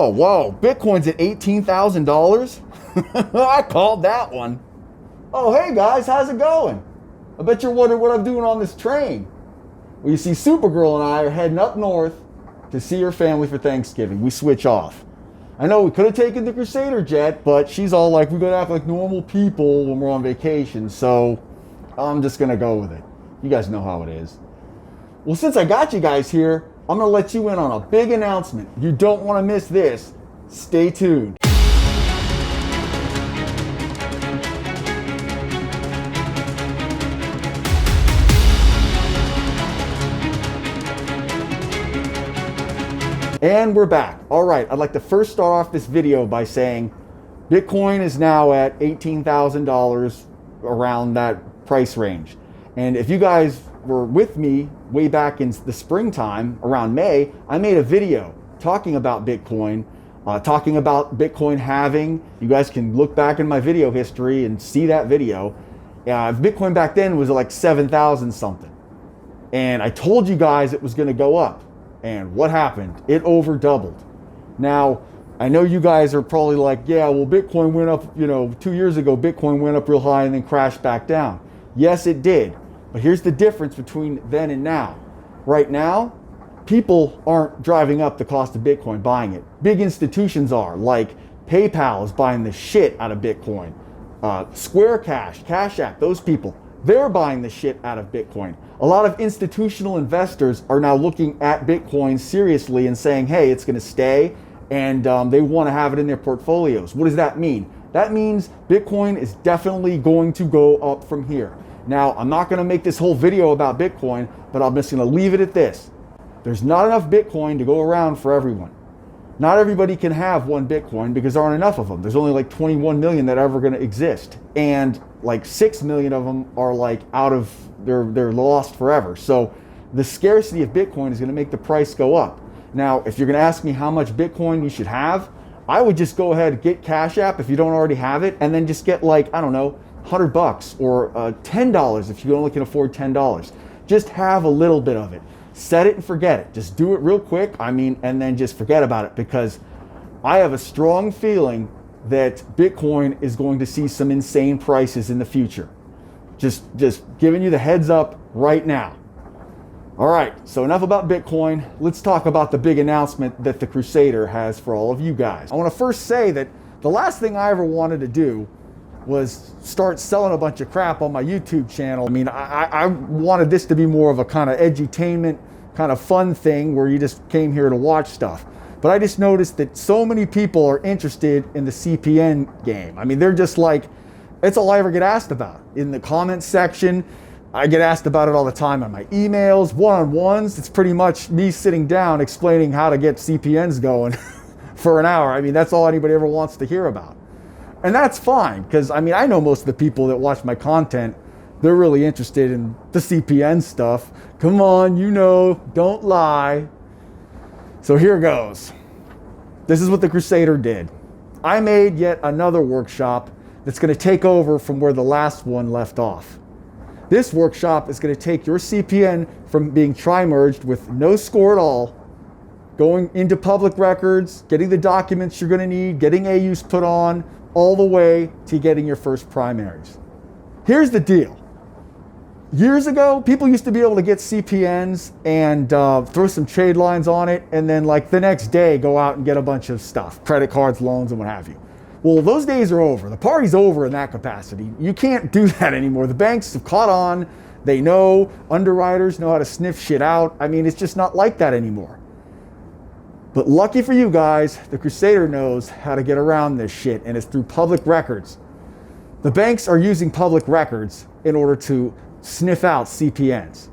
Oh, whoa, Bitcoin's at $18,000? I called that one. Oh, hey guys, how's it going? I bet you're wondering what I'm doing on this train. Well, you see, Supergirl and I are heading up north to see her family for Thanksgiving. We switch off. I know we could have taken the Crusader jet, but she's all like, we gotta act like normal people when we're on vacation, so I'm just gonna go with it. You guys know how it is. Well, since I got you guys here, I'm gonna let you in on a big announcement. You don't wanna miss this. Stay tuned. And we're back. All right, I'd like to first start off this video by saying Bitcoin is now at $18,000, around that price range. And if you guys were with me way back in the springtime, around May, I made a video talking about Bitcoin, talking about Bitcoin halving. You guys can look back in my video history and see that video. Bitcoin back then was like 7,000 something. And I told you guys it was gonna go up. And what happened? It over doubled. Now, I know you guys are probably like, yeah, well, Bitcoin went up, 2 years ago, Bitcoin went up real high and then crashed back down. Yes, it did. But here's the difference between then and now. Right now, people aren't driving up the cost of Bitcoin, buying it. Big institutions are, like PayPal is buying the shit out of Bitcoin. Square Cash, Cash App, those people, they're buying the shit out of Bitcoin. A lot of institutional investors are now looking at Bitcoin seriously and saying, hey, it's going to stay, and they want to have it in their portfolios. What does that mean? That means Bitcoin is definitely going to go up from here. Now, I'm not going to make this whole video about Bitcoin, but I'm just going to leave it at this. There's not enough Bitcoin to go around for everyone. Not everybody can have one Bitcoin because there aren't enough of them. There's only like 21 million that are ever going to exist. And like 6 million of them are like they're lost forever. So the scarcity of Bitcoin is going to make the price go up. Now, if you're going to ask me how much Bitcoin you should have, I would just go ahead and get Cash App if you don't already have it, and then just get like, I don't know, $100 or $10 if you only can afford $10. Just have a little bit of it. Set it and forget it. Just do it real quick. And then just forget about it, because I have a strong feeling that Bitcoin is going to see some insane prices in the future. Just giving you the heads up right now. All right, so enough about Bitcoin. Let's talk about the big announcement that the Crusader has for all of you guys. I want to first say that the last thing I ever wanted to do was start selling a bunch of crap on my YouTube channel. I mean, I wanted this to be more of a kind of edutainment, kind of fun thing where you just came here to watch stuff. But I just noticed that so many people are interested in the CPN game. I mean, they're just like, it's all I ever get asked about. In the comments section, I get asked about it all the time on my emails, one-on-ones. It's pretty much me sitting down explaining how to get CPNs going for an hour. I mean, that's all anybody ever wants to hear about. And that's fine, because I mean, I know most of the people that watch my content, they're really interested in the CPN stuff. Come on, don't lie. So here goes. This is what the Crusader did. I made yet another workshop that's going to take over from where the last one left off. This workshop is going to take your CPN from being tri-merged with no score at all, going into public records, getting the documents you're going to need, getting AUs put on, all the way to getting your first primaries. Here's the deal. Years ago, people used to be able to get CPNs and throw some trade lines on it, and then like the next day go out and get a bunch of stuff, credit cards, loans, and what have you. Well, those days are over. The party's over in that capacity. You can't do that anymore. The banks have caught on. They know. Underwriters know how to sniff shit out. I mean, it's just not like that anymore. But lucky for you guys, the Crusader knows how to get around this shit, and it's through public records. The banks are using public records in order to sniff out CPNs.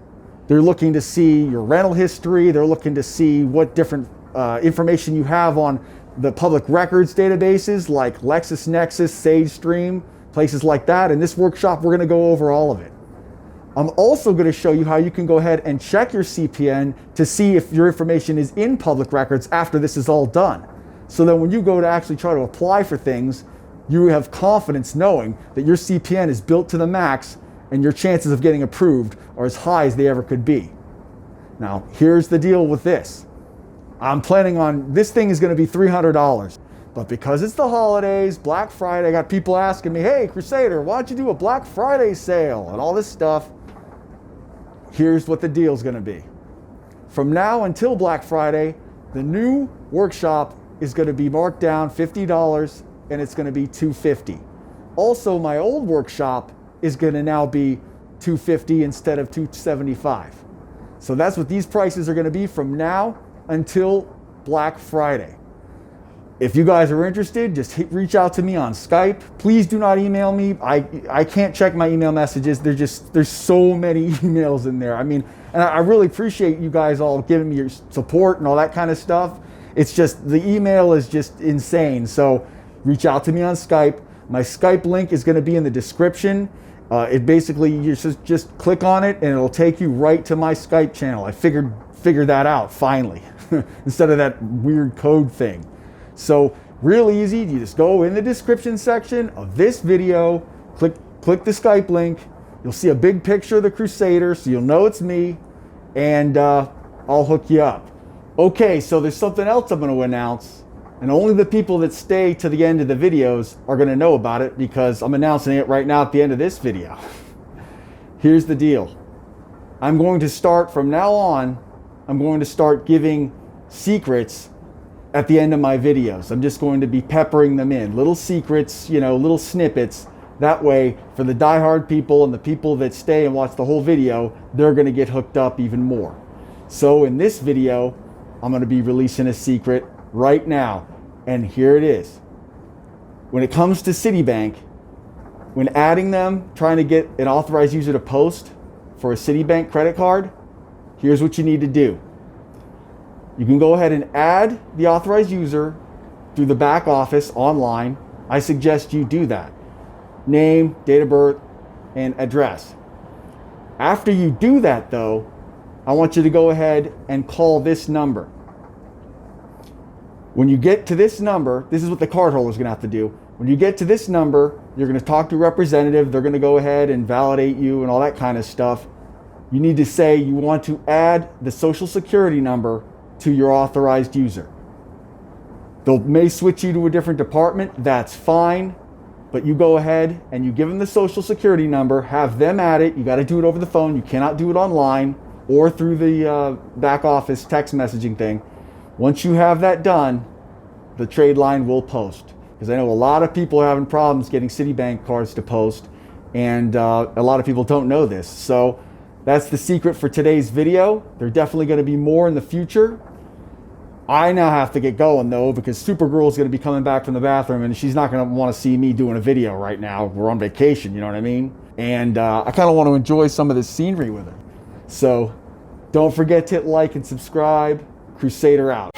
They're looking to see your rental history. They're looking to see what different information you have on the public records databases like LexisNexis, SageStream, places like that. In this workshop, we're going to go over all of it. I'm also going to show you how you can go ahead and check your CPN to see if your information is in public records after this is all done. So that when you go to actually try to apply for things, you have confidence knowing that your CPN is built to the max and your chances of getting approved are as high as they ever could be. Now, here's the deal with this. I'm planning on, this thing is going to be $300. But because it's the holidays, Black Friday, I got people asking me, hey, Crusader, why don't you do a Black Friday sale and all this stuff? Here's what the deal's going to be. From now until Black Friday, the new workshop is going to be marked down $50 and it's going to be $250. Also, my old workshop is going to now be $250 instead of $275. So that's what these prices are going to be from now until Black Friday. If you guys are interested, just reach out to me on Skype. Please do not email me. I can't check my email messages. There's so many emails in there. I mean, and I really appreciate you guys all giving me your support and all that kind of stuff. It's just, the email is just insane. So reach out to me on Skype. My Skype link is going to be in the description. It basically, you just click on it and it'll take you right to my Skype channel. I figured that out finally, instead of that weird code thing. So real easy, you just go in the description section of this video, click the Skype link. You'll see a big picture of the Crusader, so you'll know it's me, and I'll hook you up. Okay, so there's something else I'm going to announce, and only the people that stay to the end of the videos are going to know about it, because I'm announcing it right now at the end of this video. Here's the deal. I'm going to start, from now on, I'm going to start giving secrets at the end of my videos. I'm just going to be peppering them in. Little secrets, you know, little snippets. That way, for the diehard people and the people that stay and watch the whole video, they're going to get hooked up even more. So in this video, I'm going to be releasing a secret right now. And here it is. When it comes to Citibank, when adding them, trying to get an authorized user to post for a Citibank credit card, here's what you need to do. You can go ahead and add the authorized user through the back office online. I suggest you do that. Name, date of birth, and address. After you do that though, I want you to go ahead and call this number. When you get to this number, this is what the cardholder is going to have to do. When you get to this number, you're going to talk to a representative. They're going to go ahead and validate you and all that kind of stuff. You need to say you want to add the social security number to your authorized user. They may switch you to a different department, that's fine, but you go ahead and you give them the social security number, have them add it. You got to do it over the phone. You cannot do it online or through the back office text messaging thing. Once you have that done, the trade line will post. Because I know a lot of people are having problems getting Citibank cards to post, and a lot of people don't know this. So that's the secret for today's video. There are definitely going to be more in the future. I now have to get going though, because Supergirl is going to be coming back from the bathroom and she's not going to want to see me doing a video right now. We're on vacation, you know what I mean? And I kind of want to enjoy some of this scenery with her. So don't forget to hit like and subscribe. Crusader out.